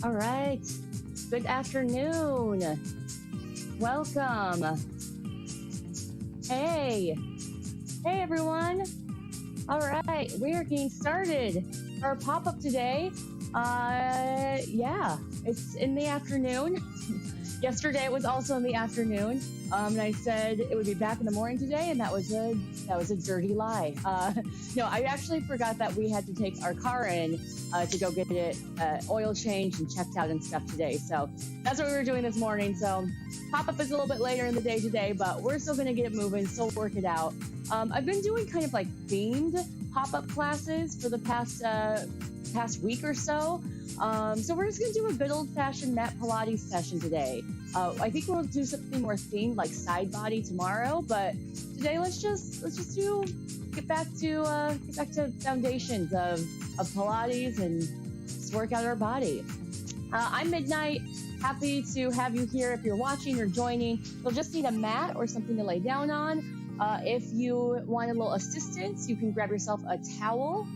All right. Good afternoon. Welcome. Hey. Hey, everyone. All right. We are getting started. Our pop-up today. Yeah, it's in the afternoon. Yesterday it was also in the afternoon. And I said it would be back in the morning today, and that was a dirty lie. No, I actually forgot that we had to take our car in to go get it oil changed and checked out and stuff today. So that's what we were doing this morning. So pop-up is a little bit later in the day today, but we're still going to get it moving, still work it out. I've been doing kind of like themed pop-up classes for the past week or so. So we're just going to do a good old-fashioned mat Pilates session today. I think we'll do something more themed like side body tomorrow, but today let's just get back to foundations of Pilates and just work out our body. I'm Midnight. Happy to have you here if you're watching or joining. You'll just need a mat or something to lay down on. If you want a little assistance, you can grab yourself a towel.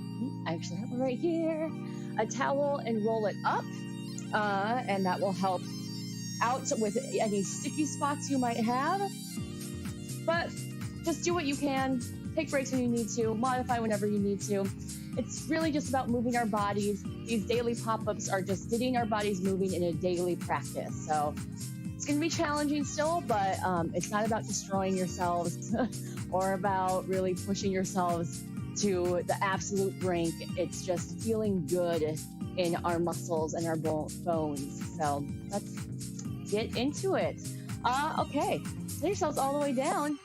I actually have one right here. A towel and roll it up, and that will help out with any sticky spots you might have. But just do what you can, take breaks when you need to, modify whenever you need to. It's really just about moving our bodies. These daily pop-ups are just getting our bodies moving in a daily practice. So it's going to be challenging still, but it's not about destroying yourselves or about really pushing yourselves to the absolute brink. It's just feeling good in our muscles and our bones. So let's get into it. Okay, lay yourselves all the way down.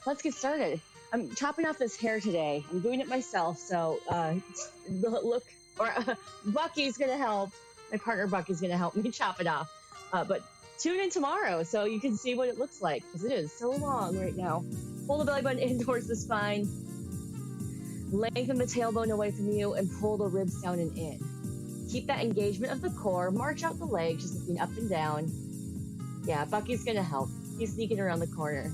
Let's get started. I'm chopping off this hair today. I'm doing it myself, so Bucky's gonna help. My partner Bucky's gonna help me chop it off. But tune in tomorrow so you can see what it looks like, because it is so long right now. Pull the belly button in towards the spine. Lengthen the tailbone away from you and pull the ribs down and in. Keep that engagement of the core. March out the legs, just looking up and down. Yeah, Bucky's gonna help. He's sneaking around the corner.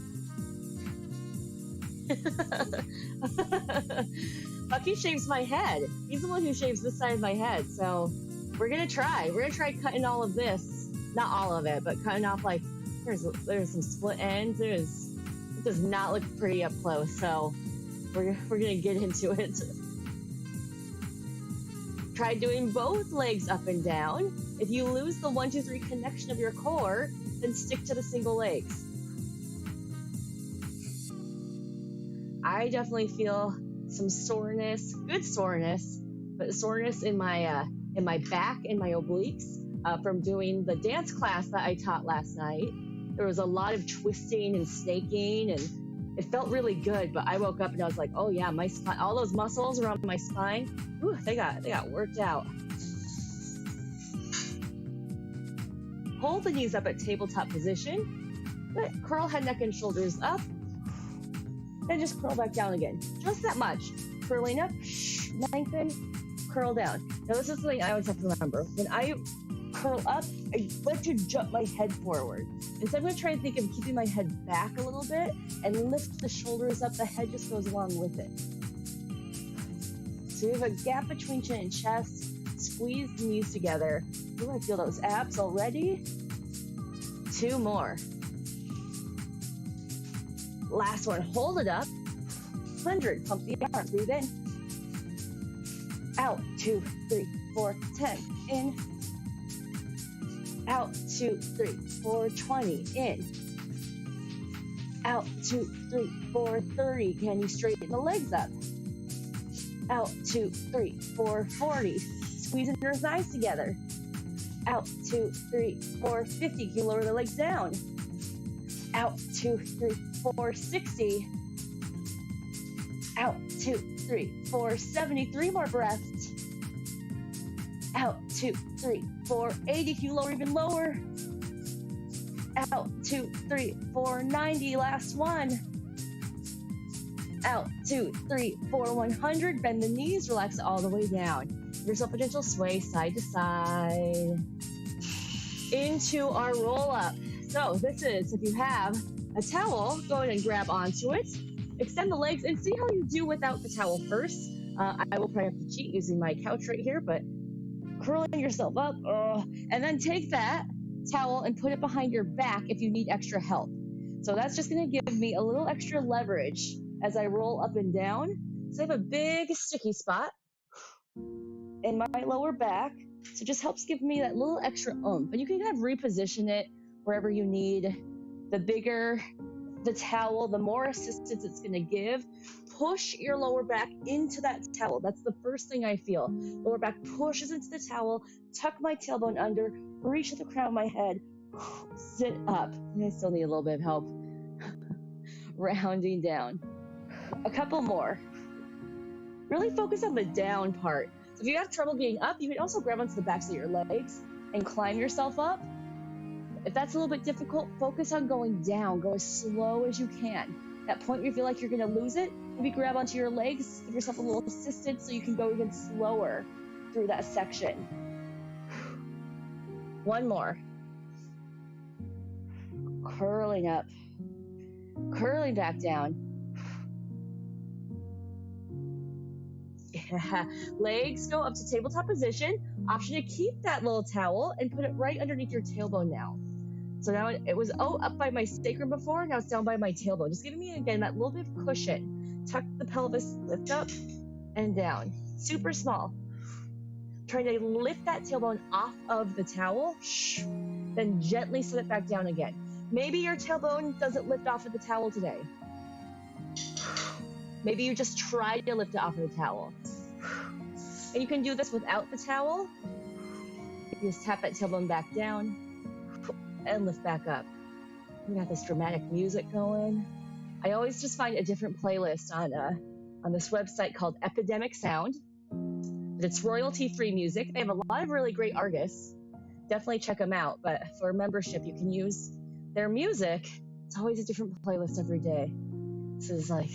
Bucky shaves my head. He's the one who shaves this side of my head. So we're gonna try. We're gonna try cutting all of this. Not all of it, but cutting off like there's some split ends. It does not look pretty up close. So we're gonna get into it. Try doing both legs up and down. If you lose the 1, 2, 3 connection of your core, then stick to the single legs. I definitely feel some soreness, good soreness, but soreness in my back and my obliques from doing the dance class that I taught last night. There was a lot of twisting and snaking, and it felt really good, but I woke up and I was like, oh yeah, my spine, all those muscles around my spine, ooh, they got worked out. Hold the knees up at tabletop position. But curl head, neck, and shoulders up. Then just curl back down again. Just that much. Curling up, lengthen, curl down. Now this is something I always have to remember. When I curl up, I like to jump my head forward. And so I'm going to try and think of keeping my head back a little bit and lift the shoulders up. The head just goes along with it. So we have a gap between chin and chest. Squeeze the knees together. Ooh, I feel those abs already. 2 more. Last one. Hold it up. 100. Pump the arms. Breathe in. Out. 2, 3, 4, 10. In. Out, 2, 3, 4, 20, in. Out, 2, 3, 4, 30. Can you straighten the legs up? Out, 2, 3, 4, 40. Squeezing your thighs together. Out, 2, 3, 4, 50. Can you lower the legs down? Out, 2, 3, 4, 60. Out, 2, 3, 4, 70. 3 more breaths. Out, 2, 3, 4, 80. Can you lower even lower? Out, 2, 3, 4, 90. Last one. Out, 2, 3, 4, 100. Bend the knees, relax all the way down. Give yourself a gentle sway side to side. Into our roll up. So this is, if you have a towel, go ahead and grab onto it. Extend the legs and see how you do without the towel first. I will probably have to cheat using my couch right here, but curling yourself up, and then take that towel and put it behind your back if you need extra help. So that's just going to give me a little extra leverage as I roll up and down. So I have a big sticky spot in my lower back. So it just helps give me that little extra oomph. And you can kind of reposition it wherever you need. The bigger the towel, the more assistance it's going to give. Push your lower back into that towel. That's the first thing I feel. Lower back pushes into the towel, tuck my tailbone under, reach to the crown of my head, sit up. I still need a little bit of help. Rounding down. A couple more. Really focus on the down part. So if you have trouble getting up, you can also grab onto the backs of your legs and climb yourself up. If that's a little bit difficult, focus on going down. Go as slow as you can. That point where you feel like you're going to lose it, maybe grab onto your legs, give yourself a little assistance so you can go even slower through that section. One more. Curling up. Curling back down. Yeah. Legs go up to tabletop position. Option to keep that little towel and put it right underneath your tailbone now. So now it was up by my sacrum before, now it's down by my tailbone. Just giving me, again, that little bit of cushion. Tuck the pelvis, lift up and down. Super small. Trying to lift that tailbone off of the towel, then gently set it back down again. Maybe your tailbone doesn't lift off of the towel today. Maybe you just try to lift it off of the towel. And you can do this without the towel. You just tap that tailbone back down and lift back up. We got this dramatic music going. I always just find a different playlist on this website called Epidemic Sound. But it's royalty-free music. They have a lot of really great artists. Definitely check them out. But for membership, you can use their music. It's always a different playlist every day. This is like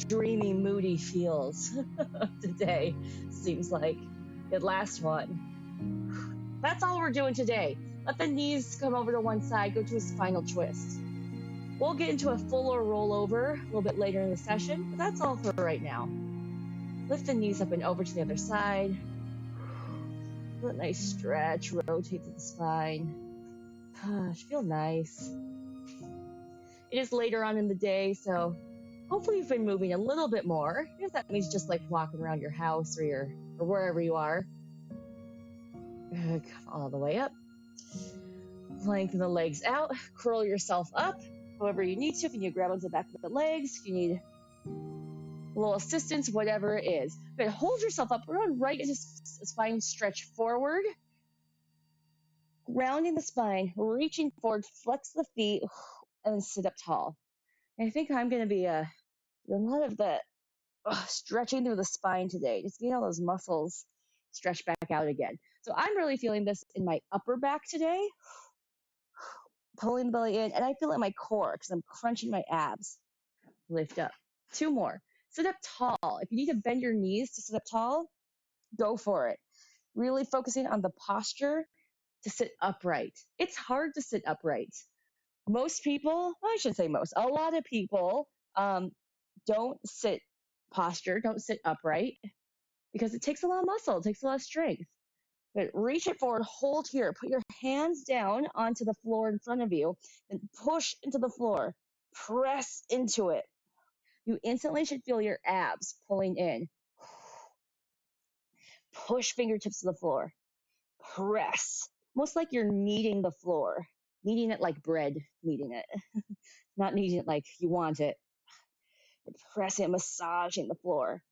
dreamy, moody feels today. Seems like the last one. That's all we're doing today. Let the knees come over to one side, go to a spinal twist. We'll get into a fuller rollover a little bit later in the session, but that's all for right now. Lift the knees up and over to the other side. Feel a nice stretch, rotate to the spine. Gosh, feel nice. It is later on in the day, so hopefully you've been moving a little bit more. If that means just like walking around your house or wherever you are. Come all the way up. Lengthen the legs out. Curl yourself up however you need to. If you need to grab onto the back of the legs, if you need a little assistance, whatever it is. But hold yourself up. We're going right into spine stretch forward. Rounding the spine, reaching forward, flex the feet, and sit up tall. And I think I'm going to be a lot of the stretching through the spine today. Just getting all those muscles stretched back out again. So I'm really feeling this in my upper back today. Pulling the belly in, and I feel it in my core because I'm crunching my abs. Lift up. Two more. Sit up tall. If you need to bend your knees to sit up tall, go for it. Really focusing on the posture to sit upright. It's hard to sit upright. Most people, well, I shouldn't say most, a lot of people don't sit upright because it takes a lot of muscle, it takes a lot of strength. But reach it forward, hold here, put your hands down onto the floor in front of you, and push into the floor. Press into it. You instantly should feel your abs pulling in. Push fingertips to the floor. Press. Almost like you're kneading the floor. Kneading it like bread, kneading it. Not kneading it like you want it. You're pressing, massaging the floor.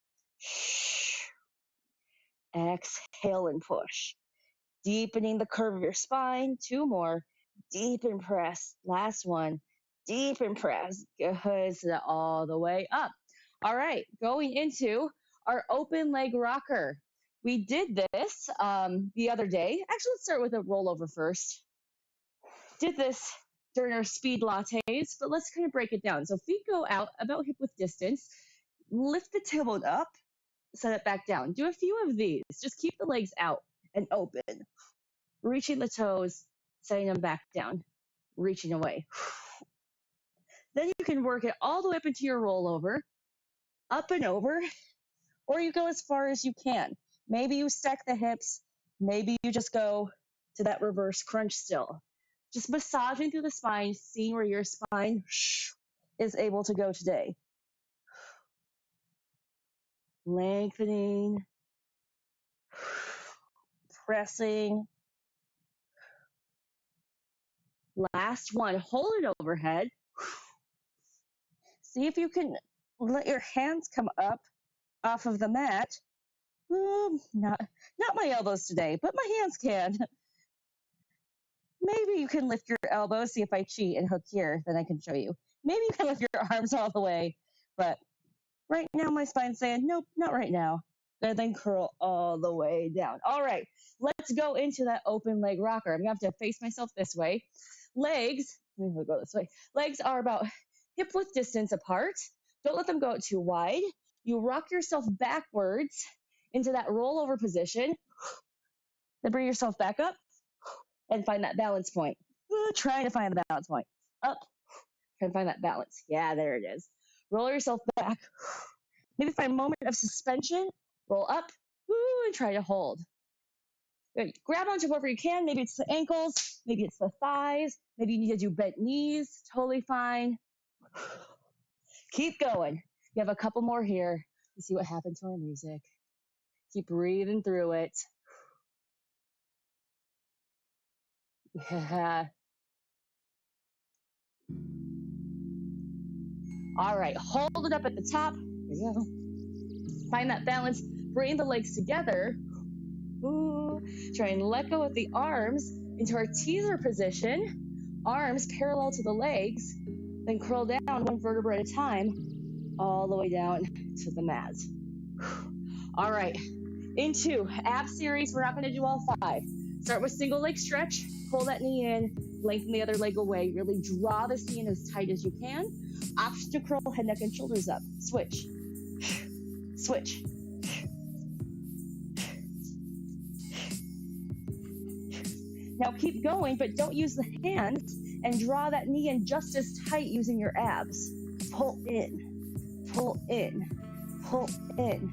Exhale and push. Deepening the curve of your spine. Two more. Deep and press. Last one. Deep and press. Good. So that all the way up. All right. Going into our open leg rocker. We did this the other day. Actually, let's start with a rollover first. Did this during our speed lattes, but let's kind of break it down. So feet go out about hip width distance. Lift the tailbone up. Set it back down. Do a few of these. Just keep the legs out and open. Reaching the toes, setting them back down, reaching away. Then you can work it all the way up into your rollover, up and over, or you go as far as you can. Maybe you stack the hips. Maybe you just go to that reverse crunch still. Just massaging through the spine, seeing where your spine is able to go today. Lengthening, pressing. Last one, hold it overhead. See if you can let your hands come up off of the mat. Not my elbows today, but my hands can. Maybe you can lift your elbows. See if I cheat and hook here, then I can show you. Maybe you can lift your arms all the way, but right now my spine's saying, nope, not right now. And then curl all the way down. All right, let's go into that open leg rocker. I'm gonna have to face myself this way. Legs, let me go this way. Legs are about hip width distance apart. Don't let them go out too wide. You rock yourself backwards into that rollover position. Then bring yourself back up and find that balance point. Trying to find the balance point. Up, try to find that balance. Yeah, there it is. Roll yourself back. Maybe find a moment of suspension. Roll up, and try to hold. Good. Grab onto wherever you can. Maybe it's the ankles. Maybe it's the thighs. Maybe you need to do bent knees. Totally fine. Keep going. You have a couple more here. You see what happened to our music. Keep breathing through it. Yeah. All right, hold it up at the top. There you go. Find that balance. Bring the legs together. Try and let go of the arms into our teaser position. Arms parallel to the legs. Then curl down one vertebra at a time, all the way down to the mat. All right, into ab series. We're not going to do all 5. Start with single leg stretch. Pull that knee in, lengthen the other leg away. Really draw this knee in as tight as you can. Option to curl head, neck, and shoulders up. Switch. Switch. Now keep going, but don't use the hands, and draw that knee in just as tight using your abs. Pull in, pull in, pull in.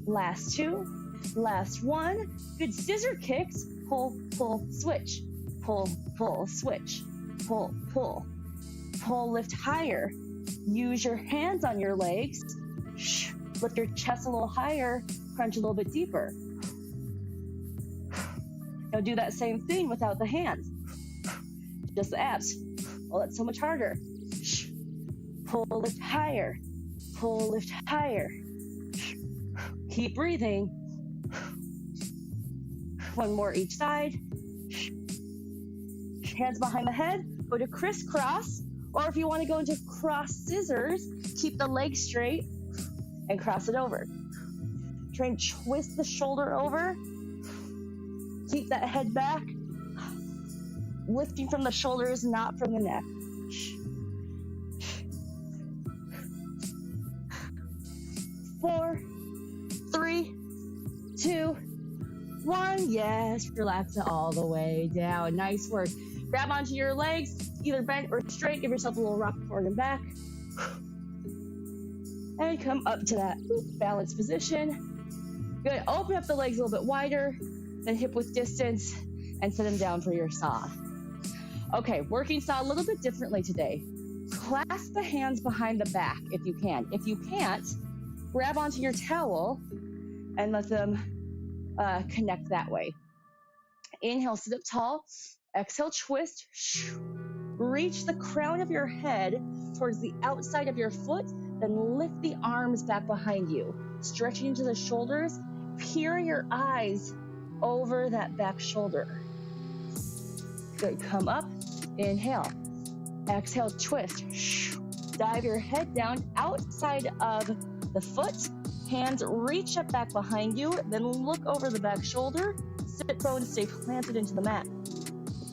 Last 2, last 1. Good scissor kicks. Pull, pull, switch. Pull, pull, switch. Pull, pull. Pull, lift higher. Use your hands on your legs. Lift your chest a little higher. Crunch a little bit deeper. Now do that same thing without the hands. Just the abs. Oh, that's so much harder. Pull, lift higher. Pull, lift higher. Keep breathing. One more each side. Hands behind the head. Go to crisscross. Or if you want to go into cross scissors, keep the leg straight and cross it over. Try and twist the shoulder over. Keep that head back. Lifting from the shoulders, not from the neck. 4, 3, 2, 1. Yes, relax it all the way down. Nice work. Grab onto your legs, either bent or straight. Give yourself a little rock forward and back. And come up to that balance position. Good. Open up the legs a little bit wider, then hip width distance, and set them down for your saw. Okay, working saw a little bit differently today. Clasp the hands behind the back if you can. If you can't, grab onto your towel and let them connect that way. Inhale, sit up tall. Exhale, twist. Reach the crown of your head towards the outside of your foot, then lift the arms back behind you, stretching into the shoulders. Peer your eyes over that back shoulder. Good, come up, inhale. Exhale, twist. Dive your head down outside of the foot. Hands reach up back behind you, then look over the back shoulder. Sit bones stay planted into the mat.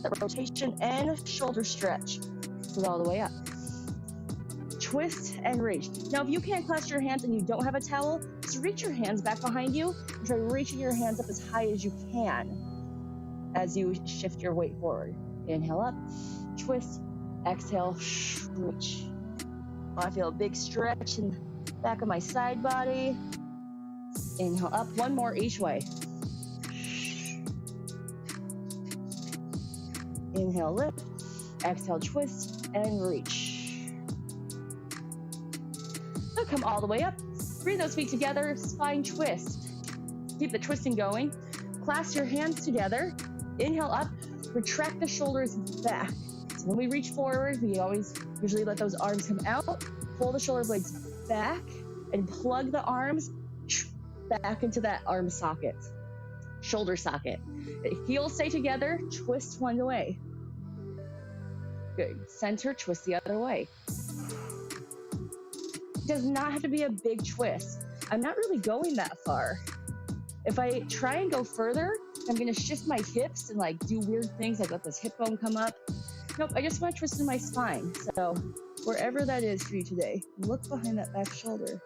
That rotation and shoulder stretch. Sit all the way up. Twist and reach. Now, if you can't clasp your hands and you don't have a towel, just reach your hands back behind you and try reaching your hands up as high as you can as you shift your weight forward. Inhale up, twist, exhale, reach. I feel a big stretch in back of my side body. Inhale up, one more each way. Inhale, lift. Exhale, twist and reach. So come all the way up. Bring those feet together, spine twist. Keep the twisting going. Clasp your hands together. Inhale up, retract the shoulders back. So when we reach forward, we usually let those arms come out. Pull the shoulder blades back and plug the arms back into that arm socket, shoulder socket. Heels stay together, twist one way. Good. Center, twist the other way. It does not have to be a big twist. I'm not really going that far. If I try and go further, I'm going to shift my hips and like do weird things like let this hip bone come up. Nope, I just want to twist in my spine. So wherever that is for you today, look behind that back shoulder.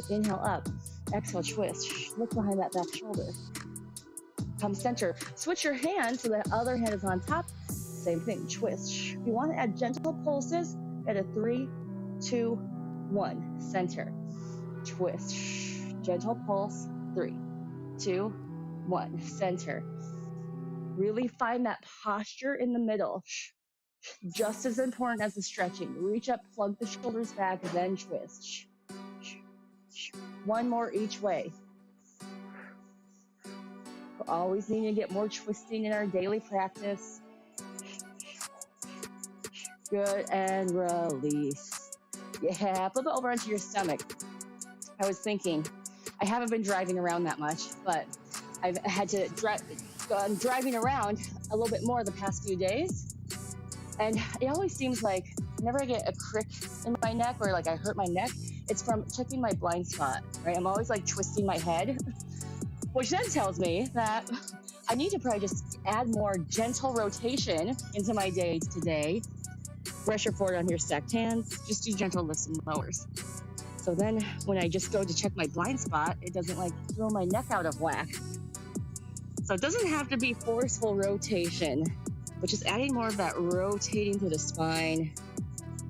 Inhale up, exhale, twist. Look behind that back shoulder. Come center. Switch your hand so the other hand is on top. Same thing, twist. If you want to add gentle pulses, at a 3, 2, 1. Center. Twist. Gentle pulse. 3, 2, 1. Center. Really find that posture in the middle. Just as important as the stretching. Reach up, plug the shoulders back, then twist. One more each way. We're always needing to get more twisting in our daily practice. Good, and release. Yeah, flip it over onto your stomach. I was thinking, I haven't been driving around that much, but I've had to driving around a little bit more the past few days. And it always seems like whenever I get a crick in my neck or like I hurt my neck, it's from checking my blind spot, right? I'm always like twisting my head, which then tells me that I need to probably just add more gentle rotation into my day today. Rest your forward on your stacked hands. Just do gentle lifts and lowers. So then when I just go to check my blind spot, it doesn't like throw my neck out of whack. So it doesn't have to be forceful rotation, but just adding more of that rotating through the spine.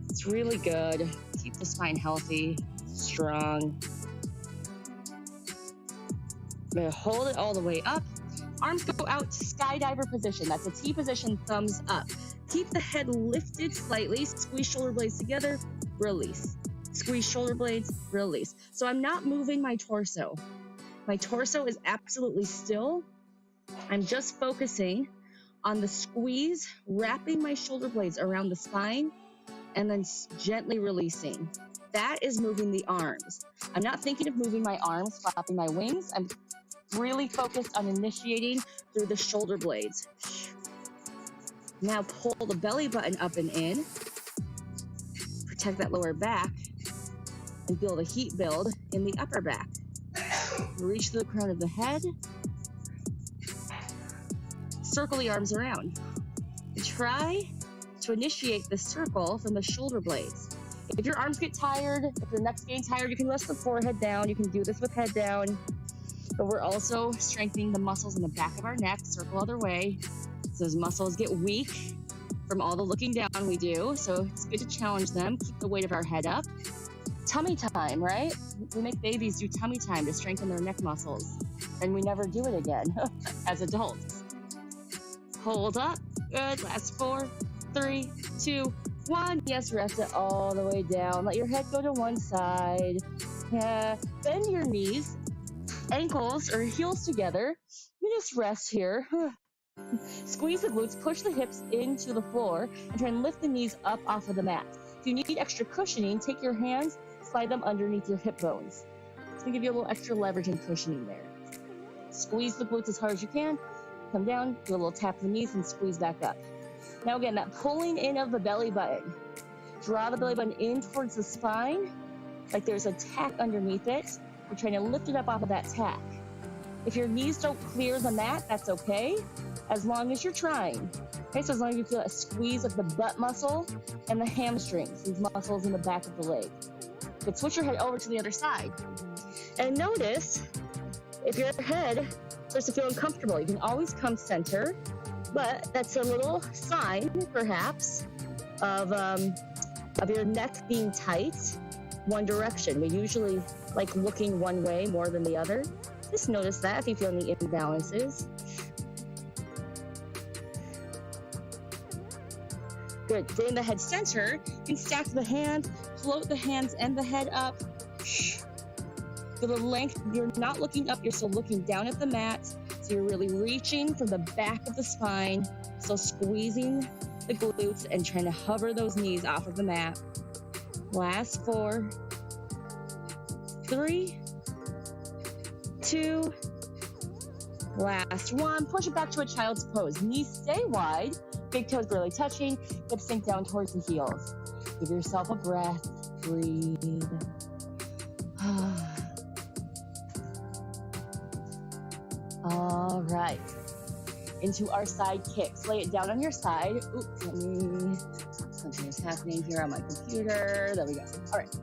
It's really good. Keep the spine healthy, strong. I'm gonna hold it all the way up. Arms go out, skydiver position. That's a T position, thumbs up. Keep the head lifted slightly. Squeeze shoulder blades together, release. Squeeze shoulder blades, release. So I'm not moving my torso. My torso is absolutely still. I'm just focusing on the squeeze, wrapping my shoulder blades around the spine, and then gently releasing. That is moving the arms. I'm not thinking of moving my arms, flapping my wings. I'm really focused on initiating through the shoulder blades. Now pull the belly button up and in. Protect that lower back and build a heat build in the upper back. Reach to the crown of the head. Circle the arms around. Try to initiate the circle from the shoulder blades. If your arms get tired, if your neck's getting tired, you can rest the forehead down. You can do this with head down. But we're also strengthening the muscles in the back of our neck. Circle other way. So those muscles get weak from all the looking down we do. So it's good to challenge them. Keep the weight of our head up. Tummy time, right? We make babies do tummy time to strengthen their neck muscles. And we never do it again as adults. Hold up. Good. Last 4, 3, 2, 1. Yes, rest it all the way down. Let your head go to one side. Bend your knees, ankles or heels together. You just rest here. Squeeze the glutes, push the hips into the floor, and try and lift the knees up off of the mat. If you need extra cushioning, take your hands, slide them underneath your hip bones. It's going to give you a little extra leverage and cushioning there. Squeeze the glutes as hard as you can. Come down, do a little tap of the knees, and squeeze back up. Now again, that pulling in of the belly button. Draw the belly button in towards the spine, like there's a tack underneath it. We're trying to lift it up off of that tack. If your knees don't clear the mat, that's okay, as long as you're trying. Okay, so as long as you feel a squeeze of the butt muscle and the hamstrings, these muscles in the back of the leg. But switch your head over to the other side. And notice, if your head starts to feel uncomfortable, you can always come center, but that's a little sign, perhaps, of your neck being tight. one direction. We usually like looking one way more than the other. Just notice that if you feel any imbalances. Good. Getting the head center, you can stack the hand, float the hands and the head up. For the length, you're not looking up, you're still looking down at the mat. So you're really reaching from the back of the spine, so squeezing the glutes and trying to hover those knees off of the mat. Last 4, 3, 2, last 1. Push it back to a child's pose. Knees stay wide, big toes barely touching, hips sink down towards the heels. Give yourself a breath, breathe. All right, into our side kicks. Lay it down on your side. Oops, something is happening here on my computer. There we go. All right,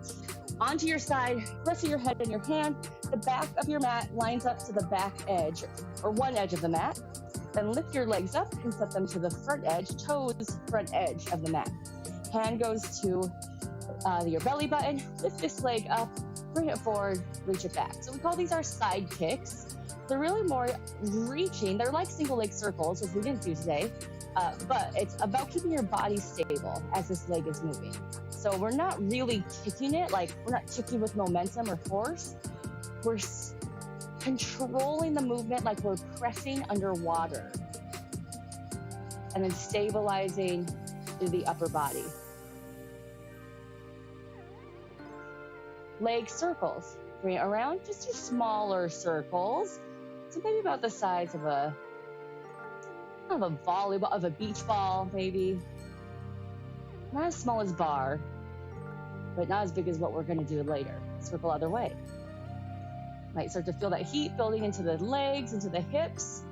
onto your side, resting your head in your hand. The back of your mat lines up to the back edge, or one edge of the mat. Then lift your legs up and set them to the front edge, toes front edge of the mat. Hand goes to your belly button. Lift this leg up, bring it forward, reach it back. So we call these our side kicks. They're really more reaching. They're like single leg circles, which we didn't do today, but it's about keeping your body stable as this leg is moving. So we're not really kicking it, like we're not kicking with momentum or force. We're controlling the movement like we're pressing underwater and then stabilizing through the upper body. Leg circles. Bring it around, just your smaller circles. So maybe about the size of a volleyball, of a beach ball, maybe. Not as small as bar, but not as big as what we're going to do later. Circle other way. Might start to feel that heat building into the legs, into the hips.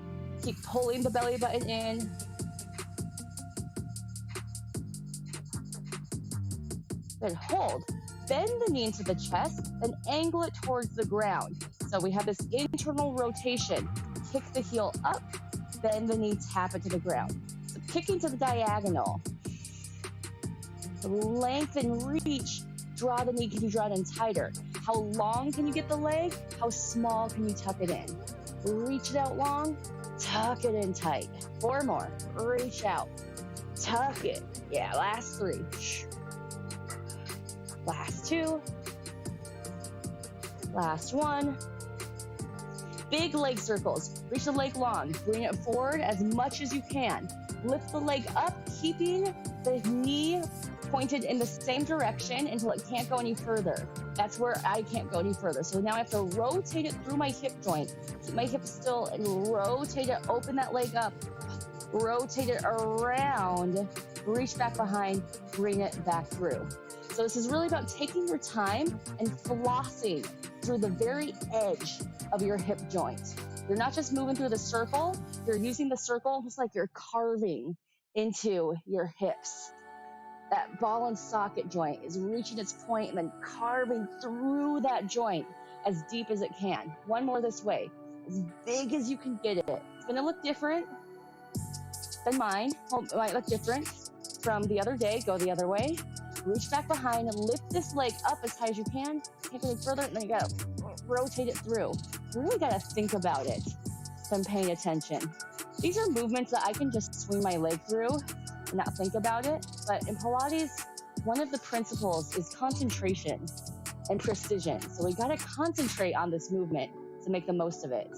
Keep pulling the belly button in. Then hold. Bend the knee into the chest, then angle it towards the ground. So we have this internal rotation. Kick the heel up, bend the knee, tap it to the ground. So kicking to the diagonal. Lengthen, reach, draw the knee. Can you draw it in tighter? How long can you get the leg? How small can you tuck it in? Reach it out long, tuck it in tight. 4 more. Reach out, tuck it. Yeah, last 3. Last 2. Last 1. Big leg circles. Reach the leg long. Bring it forward as much as you can. Lift the leg up, keeping the knee pointed in the same direction until it can't go any further. That's where I can't go any further. So now I have to rotate it through my hip joint. Keep my hip still and rotate it. Open that leg up. Rotate it around. Reach back behind. Bring it back through. So this is really about taking your time and flossing through the very edge of your hip joint. You're not just moving through the circle, you're using the circle almost like you're carving into your hips. That ball and socket joint is reaching its point and then carving through that joint as deep as it can. 1 more this way, as big as you can get it. It's gonna look different than mine. Well, it might look different from the other day. Go the other way. Reach back behind and lift this leg up as high as you can. Can't go any further, and then you gotta rotate it through. You really gotta think about it. So I'm paying attention. These are movements that I can just swing my leg through and not think about it. But in Pilates, one of the principles is concentration and precision. So we gotta concentrate on this movement to make the most of it.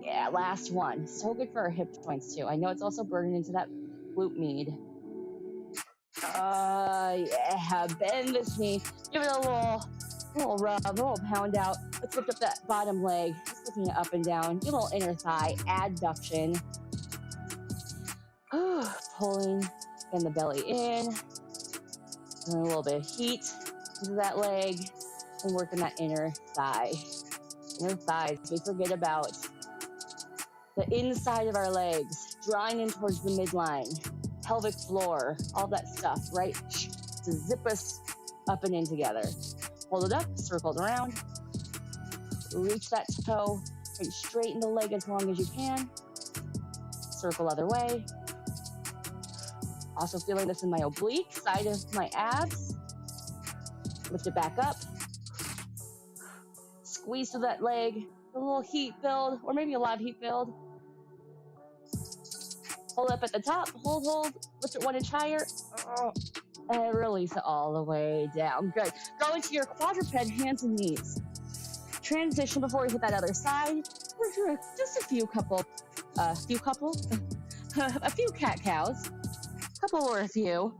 Yeah, last one. So good for our hip joints too. I know it's also burning into that glute med. Yeah, bend this knee. Give it a little rub, a little pound out. Let's lift up that bottom leg. Just lifting it up and down. Give a little inner thigh adduction. Pulling, bend the belly in. Doing a little bit of heat into that leg. And working that inner thigh. Inner thighs. We forget about the inside of our legs. Drawing in towards the midline. Pelvic floor. All that stuff, right? To zip us up and in together. Hold it up, circle it around. Reach that toe, and straighten the leg as long as you can. Circle other way. Also feeling this in my oblique, side of my abs. Lift it back up. Squeeze through that leg. A little heat build, or maybe a lot of heat build. Hold up at the top. Hold. Lift it 1 inch higher. And release it all the way down. Good. Go into your quadruped, hands and knees. Transition before we hit that other side. We're doing just a few cat cows. Couple or a few.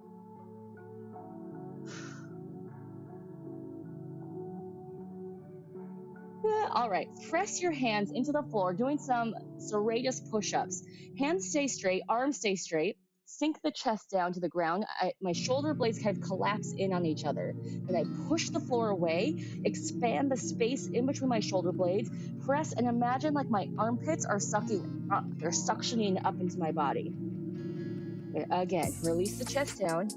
All right, press your hands into the floor, doing some Serratus push-ups. Hands stay straight, arms stay straight. Sink the chest down to the ground. My shoulder blades kind of collapse in on each other. Then I push the floor away, expand the space in between my shoulder blades, press, and imagine like my armpits are sucking up. They're suctioning up into my body. Again, release the chest down.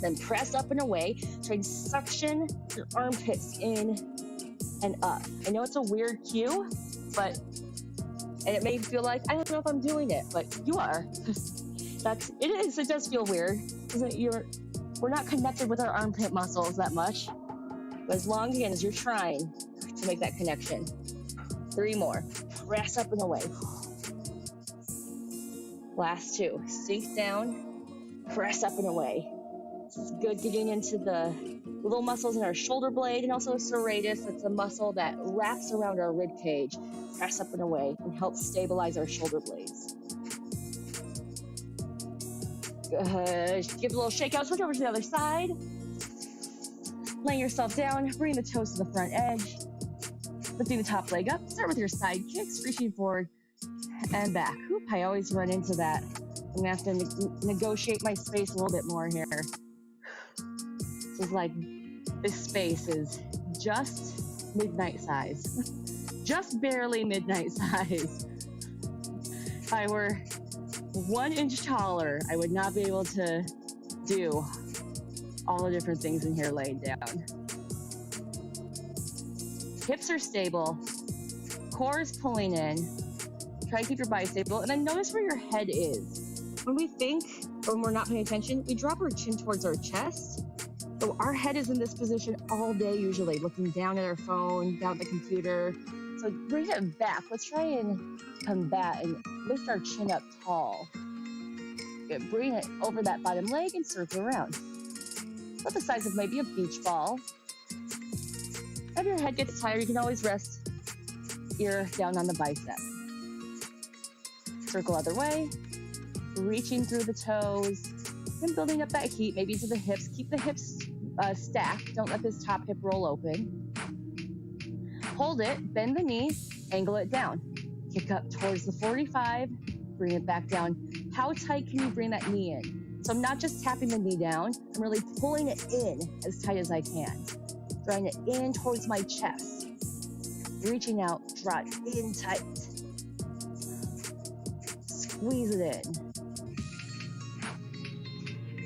Then press up and away. Try and suction your armpits in and up. I know it's a weird cue, and it may feel like, I don't know if I'm doing it, but you are. It does feel weird. We're not connected with our armpit muscles that much. But as long, again, as you're trying to make that connection. 3 more. Press up and away. Last 2. Sink down, press up and away. This is good getting into the little muscles in our shoulder blade, and also serratus. It's a muscle that wraps around our rib cage. Press up and away and helps stabilize our shoulder blades. Good. Give a little shake out. Switch over to the other side. Laying yourself down. Bring the toes to the front edge. Lifting the top leg up. Start with your side kicks. Reaching forward and back. Oop, I always run into that. I'm going to have to negotiate my space a little bit more here. This space is just midnight size. Just barely midnight size. If I were 1 inch taller, I would not be able to do all the different things in here laid down. Hips are stable. Core is pulling in. Try and keep your body stable. And then notice where your head is. When we think, or when we're not paying attention, we drop our chin towards our chest. So our head is in this position all day usually, looking down at our phone, down at the computer. So bring it back. Let's try and combat and lift our chin up tall. Good. Bring it over that bottom leg and circle around. About the size of maybe a beach ball. If your head gets tired, you can always rest ear down on the bicep. Circle other way. Reaching through the toes and building up that heat, maybe to the hips. Keep the hips stacked. Don't let this top hip roll open. Hold it, bend the knee, angle it down. Kick up towards the 45, bring it back down. How tight can you bring that knee in? So I'm not just tapping the knee down, I'm really pulling it in as tight as I can. Drawing it in towards my chest. Reaching out, draw it in tight. Squeeze it in.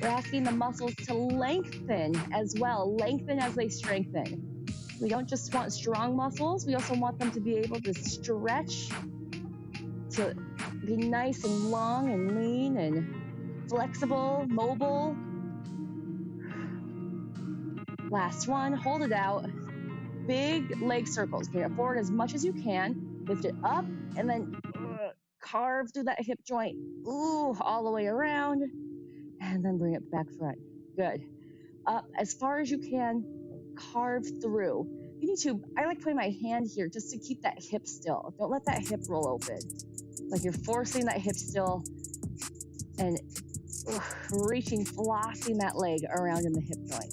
We're asking the muscles to lengthen as well. Lengthen as they strengthen. We don't just want strong muscles. We also want them to be able to stretch, to be nice and long and lean and flexible, mobile. Last one. Hold it out. Big leg circles. Bring it forward as much as you can. Lift it up and then carve through that hip joint. Ooh, all the way around. And then bring it back front. Good. Up as far as you can, carve through. You need to, I like putting my hand here just to keep that hip still. Don't let that hip roll open. Like you're forcing that hip still and reaching, flossing that leg around in the hip joint.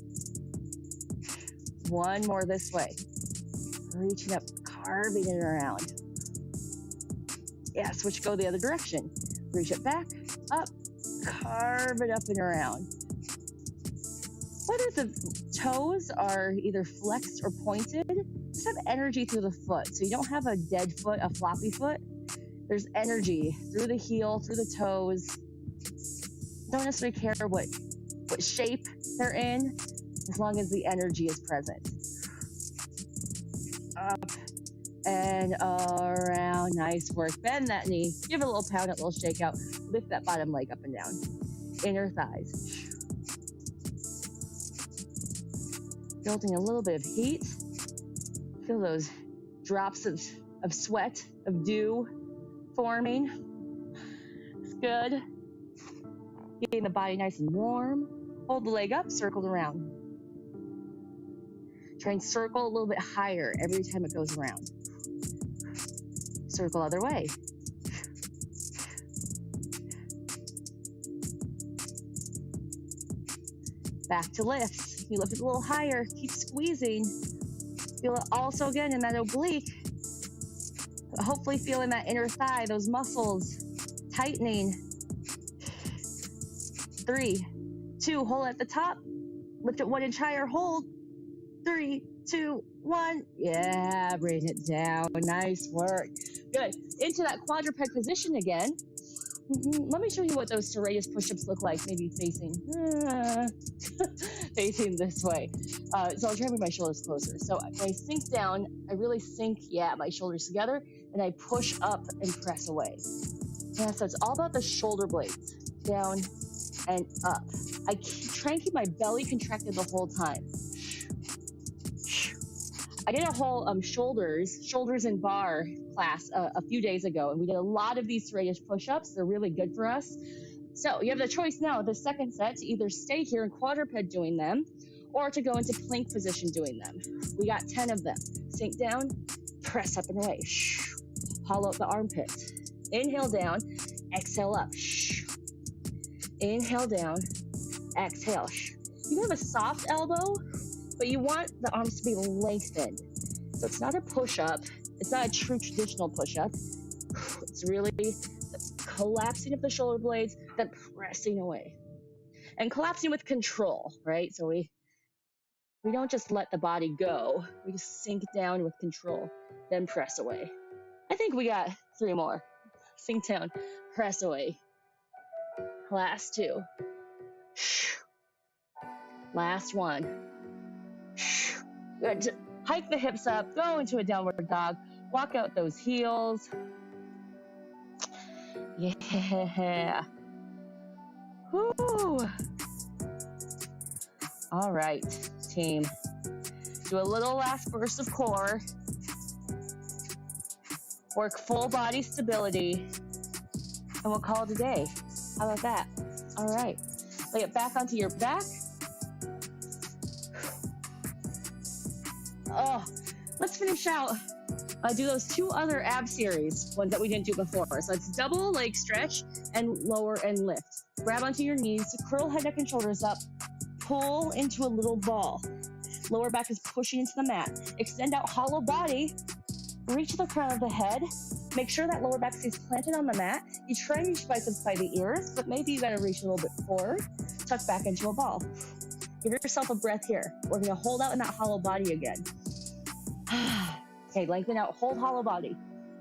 One more this way. Reaching up, carving it around. Yeah, switch, go the other direction. Reach it back, up, carve it up and around. Whether the toes are either flexed or pointed, just have energy through the foot. So you don't have a dead foot, a floppy foot. There's energy through the heel, through the toes. Don't necessarily care what shape they're in, as long as the energy is present. Up and around. Nice work. Bend that knee. Give it a little pound, a little shake out. Lift that bottom leg up and down. inner thighs. Building a little bit of heat. Feel those drops of sweat, of dew forming. It's good. Getting the body nice and warm. Hold the leg up, circle around. Try and circle a little bit higher every time it goes around. Circle other way. Back to lifts. You lift it a little higher. Keep squeezing. Feel it also again in that oblique. Hopefully feeling that inner thigh, those muscles tightening. 3, 2, hold at the top. Lift it 1 inch higher, hold. 3, 2, 1. Yeah, bring it down. Nice work. Good. Into that quadruped position again. Let me show you what those Serratus push-ups look like, maybe facing facing this way. So I'll try to bring my shoulders closer. So when I sink down, I really sink, my shoulders together, and I push up and press away. Yeah, so it's all about the shoulder blades, down and up. I try and keep my belly contracted the whole time. I did a whole shoulders and bar class a few days ago, and we did a lot of these Serratus push-ups. They're really good for us. So you have the choice now, the second set, to either stay here in quadruped doing them, or to go into plank position doing them. We got 10 of them. Sink down, press up and away. Hollow out the armpit. Inhale down, exhale up. Inhale down, exhale. You can have a soft elbow, but you want the arms to be lengthened. So it's not a push-up. It's not a true traditional push-up. It's really the collapsing of the shoulder blades, then pressing away. And collapsing with control, right? So we don't just let the body go. We just sink down with control, then press away. I think we got 3 more. Sink down, press away. Last 2. Last 1. Good. Hike the hips up, go into a downward dog, walk out those heels. Yeah. Woo. All right, team. Do a little last burst of core. Work full body stability. And we'll call it a day. How about that? All right. Lay it back onto your back. Oh, let's finish out. Do those 2 other ab series, ones that we didn't do before. So it's double leg stretch and lower and lift. Grab onto your knees, curl head, neck, and shoulders up. Pull into a little ball. Lower back is pushing into the mat. Extend out hollow body. Reach the crown of the head. Make sure that lower back stays planted on the mat. You try and reach biceps by the ears, but maybe you gotta reach a little bit forward. Tuck back into a ball. Give yourself a breath here. We're gonna hold out in that hollow body again. Okay, lengthen out, hold hollow body.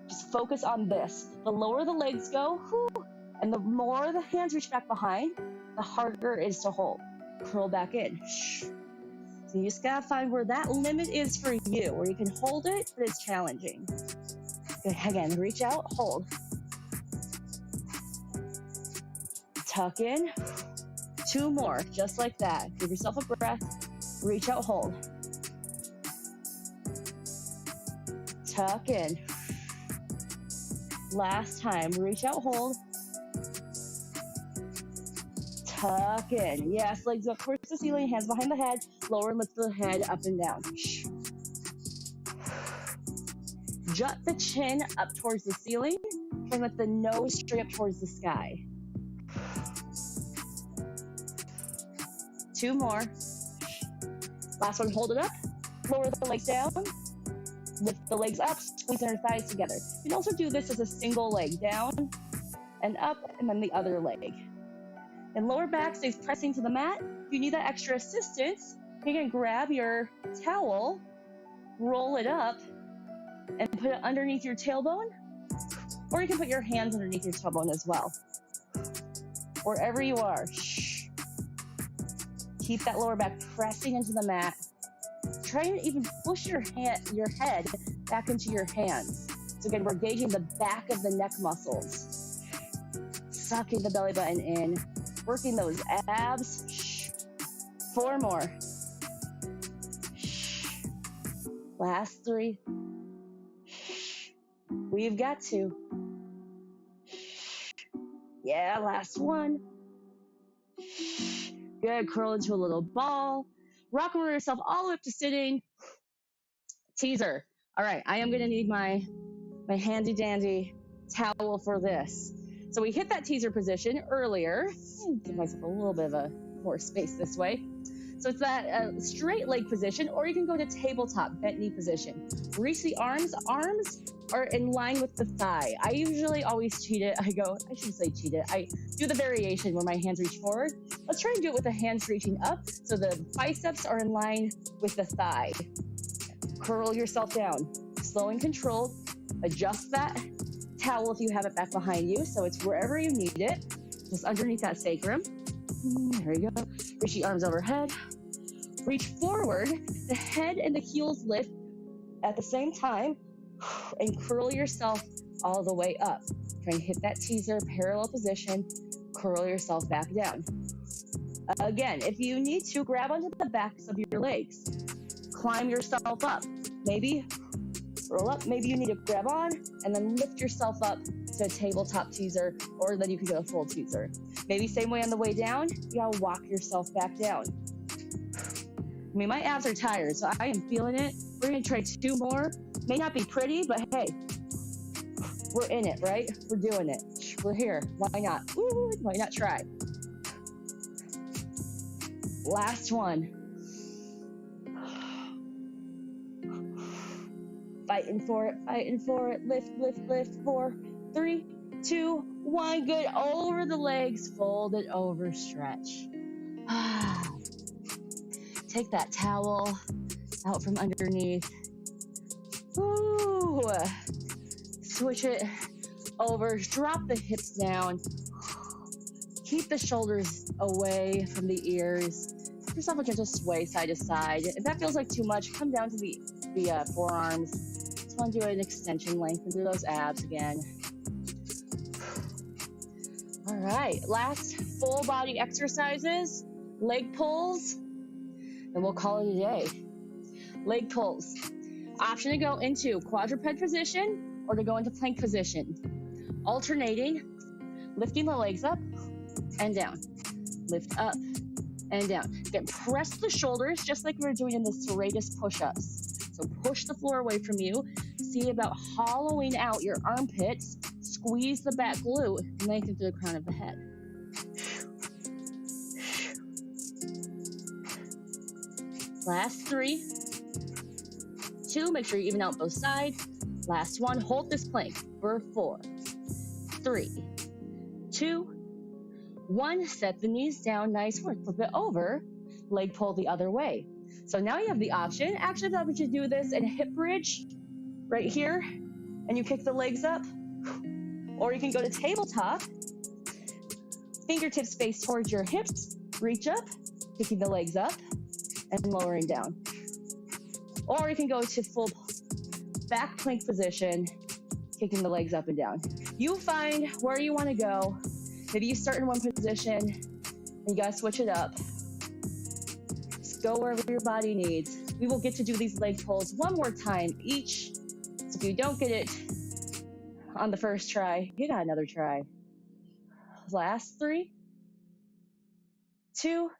Just focus on this. The lower the legs go, and the more the hands reach back behind, the harder it is to hold. Curl back in. So you just gotta find where that limit is for you, where you can hold it, but it's challenging. Good, again, reach out, hold. Tuck in. 2 more, just like that. Give yourself a breath. Reach out, hold. Tuck in. Last time, reach out, hold. Tuck in. Yes, legs up towards the ceiling, hands behind the head. Lower and lift the head up and down. Jut the chin up towards the ceiling. And let the nose straight up towards the sky. 2 more. Last one, hold it up. Lower the legs down. Lift the legs up, squeeze inner thighs together. You can also do this as a single leg, down and up, and then the other leg. And lower back stays pressing to the mat. If you need that extra assistance, you can grab your towel, roll it up, and put it underneath your tailbone, or you can put your hands underneath your tailbone as well. Wherever you are, keep that lower back pressing into the mat. Try and even push your head back into your hands. So again, we're engaging the back of the neck muscles. Sucking the belly button in. working those abs. 4 more. Last 3. We've got 2. Yeah, last 1. Good, curl into a little ball. Rock over yourself all the way up to sitting. Teaser. All right, I am gonna need my handy dandy towel for this. So we hit that teaser position earlier. Give myself a little bit of a more space this way. So it's that straight leg position, or you can go to tabletop bent knee position. Reach the arms. Arms are in line with the thigh. I usually always cheat it. I shouldn't say cheat it. I do the variation where my hands reach forward. Let's try and do it with the hands reaching up so the biceps are in line with the thigh. Curl yourself down. Slow and controlled. Adjust that towel if you have it back behind you so it's wherever you need it. Just underneath that sacrum. There you go. Reach the arms overhead. Reach forward. The head and the heels lift at the same time. And curl yourself all the way up. Try and hit that teaser, parallel position. Curl yourself back down. Again, if you need to, grab onto the backs of your legs. Climb yourself up. Maybe roll up. Maybe you need to grab on and then lift yourself up to a tabletop teaser, or then you can do a full teaser. Maybe same way on the way down, you gotta walk yourself back down. I mean, my abs are tired, so I am feeling it. We're gonna try 2 more. May not be pretty, but hey, we're in it, right? We're doing it. We're here. Why not? Woo, why not try? Last one. Fighting for it, fighting for it. Lift, lift, lift. 4, 3, 2, 1. Good. Over the legs. Fold it over. Stretch. Take that towel out from underneath. Ooh. Switch it over. Drop the hips down. Keep the shoulders away from the ears. Give yourself a gentle sway side to side. If that feels like too much, come down to the forearms. Just want to do an extension, lengthen through those abs again. All right, last full body exercises, leg pulls, and we'll call it a day. Leg pulls. Option to go into quadruped position or to go into plank position. Alternating, lifting the legs up and down. Lift up and down. Again, press the shoulders just like we were doing in the Serratus push-ups. So push the floor away from you. See about hollowing out your armpits. Squeeze the back glute and lengthen through the crown of the head. Last 3, 2, make sure you even out both sides. Last 1, hold this plank for 4, 3, 2, 1. Set the knees down, nice work. Flip it over, leg pull the other way. So now you have the option. Actually, I thought we should do this in a hip bridge right here, and you kick the legs up. Or you can go to tabletop, fingertips face towards your hips, reach up, kicking the legs up, and lowering down. Or you can go to full back plank position, kicking the legs up and down. You find where you want to go. Maybe you start in one position, and you gotta switch it up. Just go wherever your body needs. We will get to do these leg pulls one more time each. So if you don't get it on the first try, you got another try. Last 3, 2,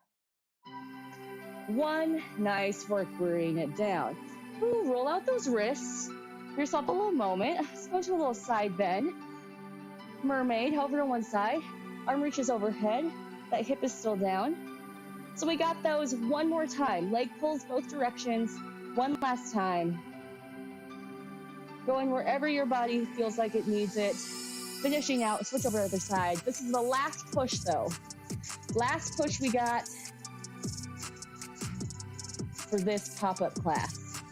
1. Nice work. Bring it down. Ooh, roll out those wrists. Give yourself a little moment. Let's go to a little side bend. Mermaid, over to one side. Arm reaches overhead. That hip is still down. So we got those one more time. Leg pulls both directions. One last time. Going wherever your body feels like it needs it. Finishing out, switch over to the other side. This is the last push though. Last push we got for this pop-up class.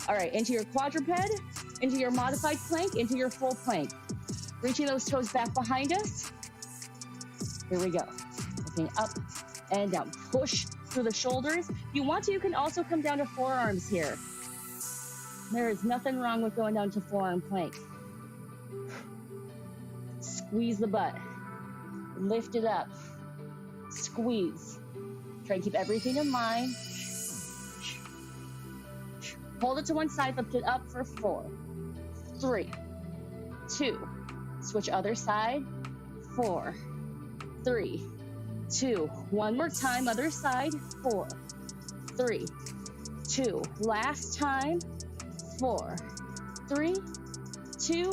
All right, into your quadruped, into your modified plank, into your full plank. Reaching those toes back behind us. Here we go. Looking up and down. Push through the shoulders. If you want to, you can also come down to forearms here. There is nothing wrong with going down to forearm plank. Squeeze the butt. lift it up, squeeze. Try to keep everything in line. Hold it to one side, lift it up for 4, 3, 2. Switch other side, 4, 3, 2. One more time, other side, 4, 3, 2. Last time, 4, 3, 2,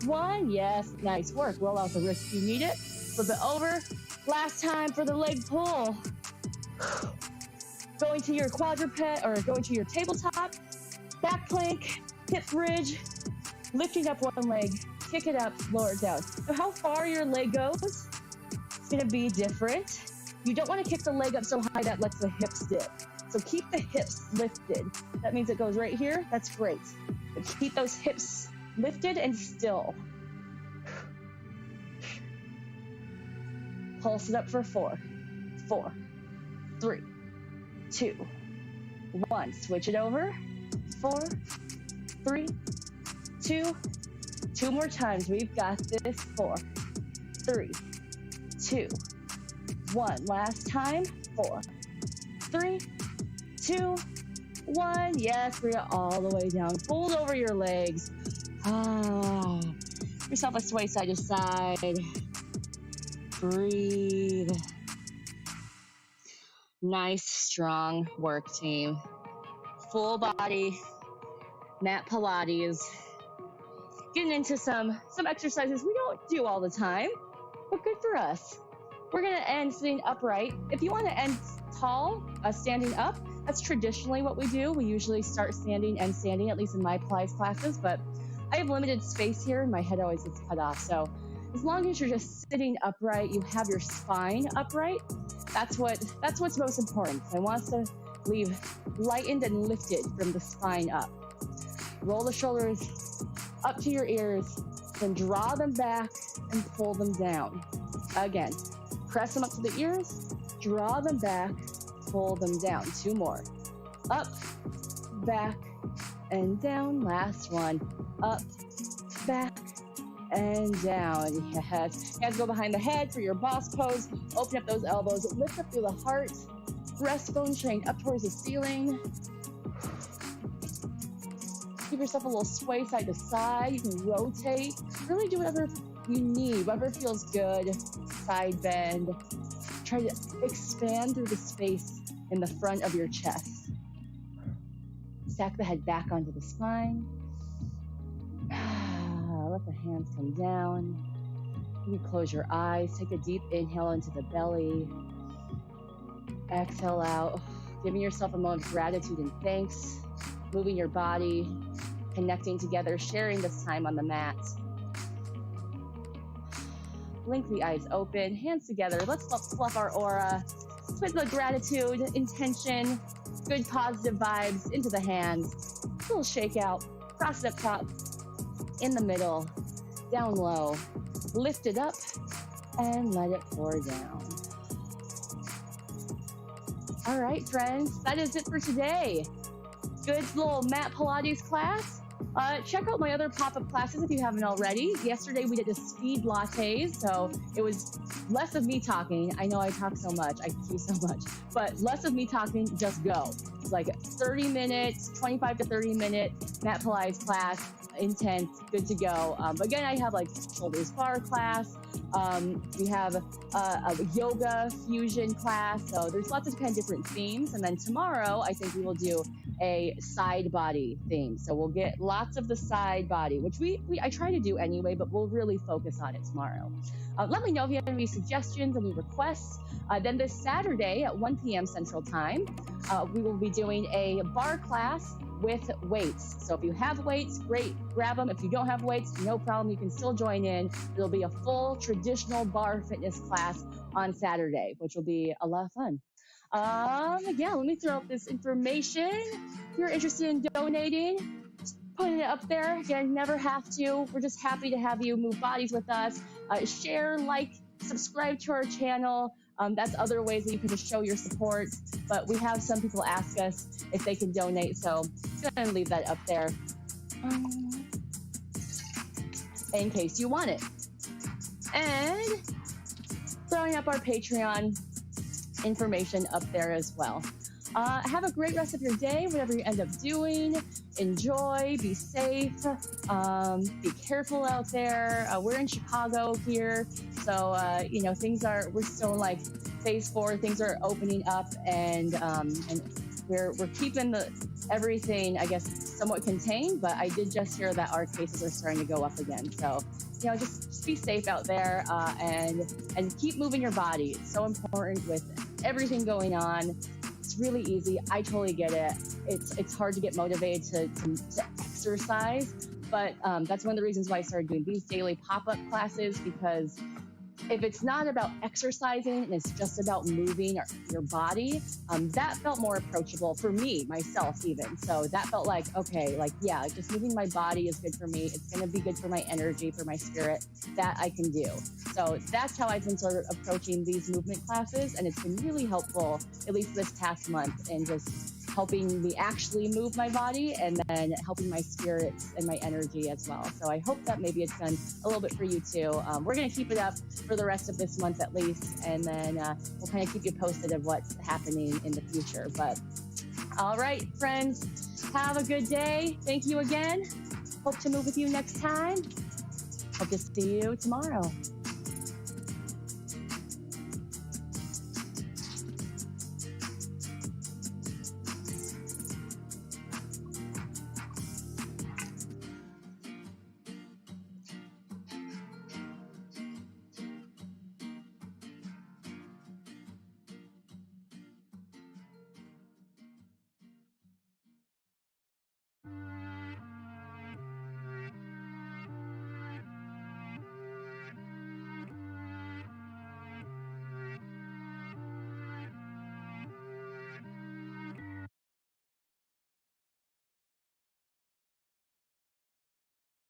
1. Yes, nice work. Roll out the wrist if you need it. Flip it over. Last time for the leg pull. Going to your quadruped or going to your tabletop, back plank, hip bridge, lifting up one leg, kick it up, lower it down. So how far your leg goes, it's gonna be different. You don't wanna kick the leg up so high that lets the hips dip. So keep the hips lifted. That means it goes right here, that's great. But keep those hips lifted and still. Pulse it up for 4, 4, 3, 2, 1. Switch it over. 4, 3, 2. 2 more times. We've got this. 4, 3, 2, 1. Last time. 4, 3, 2, 1. Yes, bring it all the way down. Fold over your legs. Give yourself a sway side to side. Breathe. Nice, strong work, team. Full body, mat Pilates. Getting into some exercises we don't do all the time, but good for us. We're gonna end sitting upright. If you wanna end tall, standing up, that's traditionally what we do. We usually start standing and standing, at least in my Pilates classes, but I have limited space here and my head always gets cut off. So as long as you're just sitting upright, you have your spine upright, that's what's most important. I want us to leave lightened and lifted from the spine up. Roll the shoulders up to your ears, then draw them back and pull them down. Again, press them up to the ears, draw them back, pull them down. 2 more. Up, back, and down. Last one. Up, back, and down. Yes. Hands go behind the head for your boss pose. Open up those elbows. Lift up through the heart. Breastbone trained up towards the ceiling. Give yourself a little sway side to side. You can rotate. Really do whatever you need, whatever feels good. Side bend. Try to expand through the space in the front of your chest. Stack the head back onto the spine. Let the hands come down. You close your eyes. Take a deep inhale into the belly. Exhale out. Giving yourself a moment of gratitude and thanks. Moving your body. Connecting together. Sharing this time on the mat. Blink the eyes open. Hands together. Let's fluff our aura. Put the gratitude, intention, good positive vibes into the hands. A little shake out. Cross it up top. In the middle, down low, lift it up, and let it pour down. All right, friends, that is it for today. Good little mat Pilates class. Check out my other pop-up classes if you haven't already. Yesterday we did a speed lattes, so it was less of me talking. I know I talk so much, I teach so much, but less of me talking, just go. It's like 30 minutes, 25 to 30 minute mat Pilates class, intense, good to go. Again, I have like shoulders bar class. We have a yoga fusion class. So there's lots of kind of different themes. And then tomorrow, I think we will do a side body theme. So we'll get lots of the side body, which I try to do anyway, but we'll really focus on it tomorrow. Let me know if you have any suggestions, any requests. Then this Saturday at 1 p.m. Central Time, we will be doing a bar class with weights. So if you have weights, great, grab them. If you don't have weights, no problem, you can still join in. It'll be a full traditional bar fitness class on Saturday, which will be a lot of fun. Yeah, let me throw up this information. If you're interested in donating, just putting it up there. Again, never have to. We're just happy to have you move bodies with us. Share, like, subscribe to our channel. That's other ways that you can just show your support. But we have some people ask us if they can donate, so I'm going to leave that up there in case you want it. And throwing up our Patreon information up there as well. Have a great rest of your day, whatever you end up doing. Enjoy, be safe, be careful out there. We're in Chicago here, so we're still in like phase 4. Things are opening up, and we're keeping everything, I guess, somewhat contained. But I did just hear that our cases are starting to go up again. So just be safe out there, and keep moving your body. It's so important with everything going on. It's really easy. I totally get it. It's hard to get motivated to exercise, but that's one of the reasons why I started doing these daily pop-up classes, because if it's not about exercising and it's just about moving your body, that felt more approachable for me, myself even. So that felt like, okay, just moving my body is good for me. It's going to be good for my energy, for my spirit. That I can do. So that's how I've been sort of approaching these movement classes. And it's been really helpful, at least this past month, in just helping me actually move my body, and then helping my spirit and my energy as well. So I hope that maybe it's done a little bit for you too. We're going to keep it up for the rest of this month at least, and then we'll kind of keep you posted of what's happening in the future. But all right, friends, have a good day. Thank you again. Hope to move with you next time. Hope to see you tomorrow.